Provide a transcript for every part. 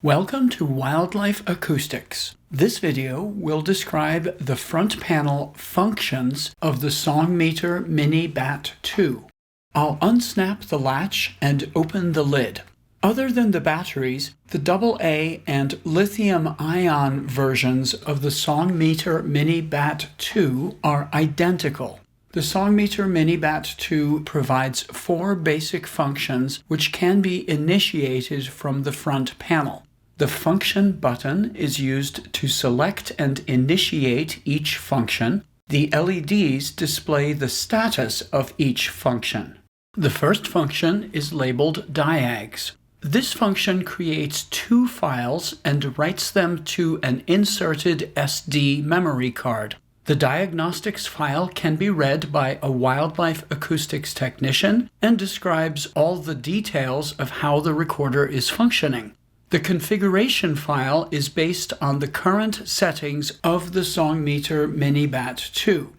Welcome to Wildlife Acoustics. This video will describe the front panel functions of the Songmeter Mini Bat 2. I'll unsnap the latch and open the lid. Other than the batteries, the AA and lithium-ion versions of the Songmeter Mini Bat 2 are identical. The Songmeter Mini Bat 2 provides 4 basic functions which can be initiated from the front panel. The function button is used to select and initiate each function. The LEDs display the status of each function. The first function is labeled diags. This function creates 2 files and writes them to an inserted SD memory card. The diagnostics file can be read by a wildlife acoustics technician and describes all the details of how the recorder is functioning. The configuration file is based on the current settings of the Songmeter Mini Bat 2.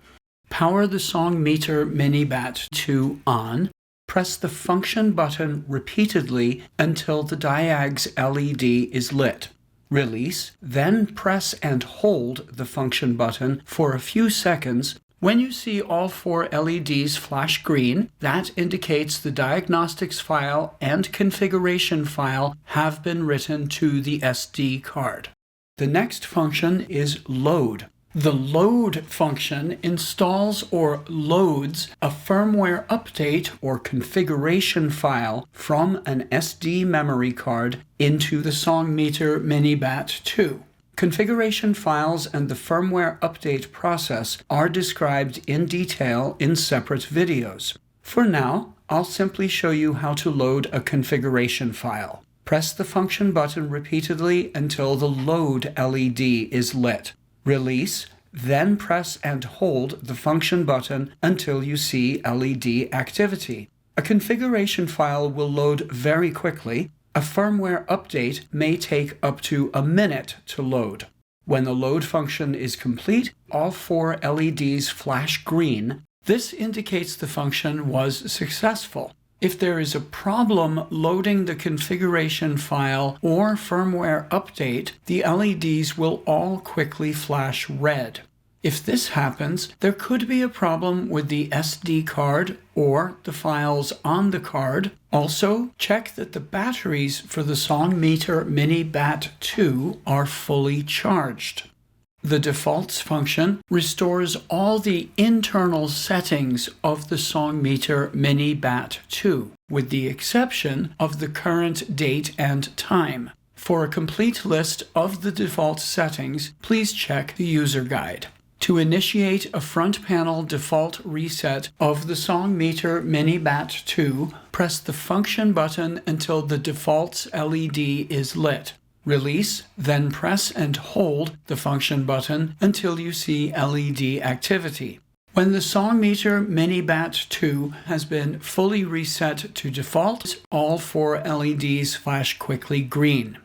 Power the Songmeter Mini Bat 2 on. Press the function button repeatedly until the diags LED is lit. Release, then press and hold the function button for a few seconds. When you see all 4 LEDs flash green, that indicates the diagnostics file and configuration file have been written to the SD card. The next function is load. The load function installs or loads a firmware update or configuration file from an SD memory card into the Songmeter Mini Bat 2. Configuration files and the firmware update process are described in detail in separate videos. For now, I'll simply show you how to load a configuration file. Press the function button repeatedly until the load LED is lit. Release, then press and hold the function button until you see LED activity. A configuration file will load very quickly. A firmware update may take up to a minute to load. When the load function is complete, all 4 LEDs flash green. This indicates the function was successful. If there is a problem loading the configuration file or firmware update, the LEDs will all quickly flash red. If this happens, there could be a problem with the SD card or the files on the card. Also, check that the batteries for the Songmeter Mini Bat 2 are fully charged. The defaults function restores all the internal settings of the Songmeter Mini Bat 2, with the exception of the current date and time. For a complete list of the default settings, please check the user guide. To initiate a front panel default reset of the Songmeter Mini Bat 2, press the function button until the defaults LED is lit. Release, then press and hold the function button until you see LED activity. When the Songmeter Mini Bat 2 has been fully reset to default, all 4 LEDs flash quickly green.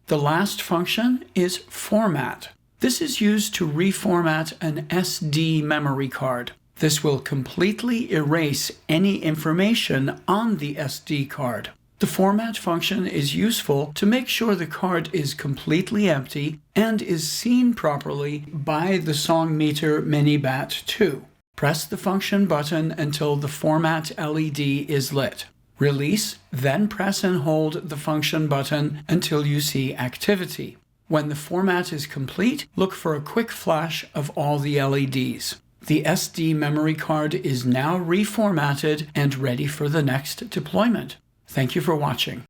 The last function is format. This is used to reformat an SD memory card. This will completely erase any information on the SD card. The format function is useful to make sure the card is completely empty and is seen properly by the Songmeter Mini Bat 2. Press the function button until the format LED is lit. Release, then press and hold the function button until you see activity. When the format is complete, look for a quick flash of all the LEDs. The SD memory card is now reformatted and ready for the next deployment. Thank you for watching.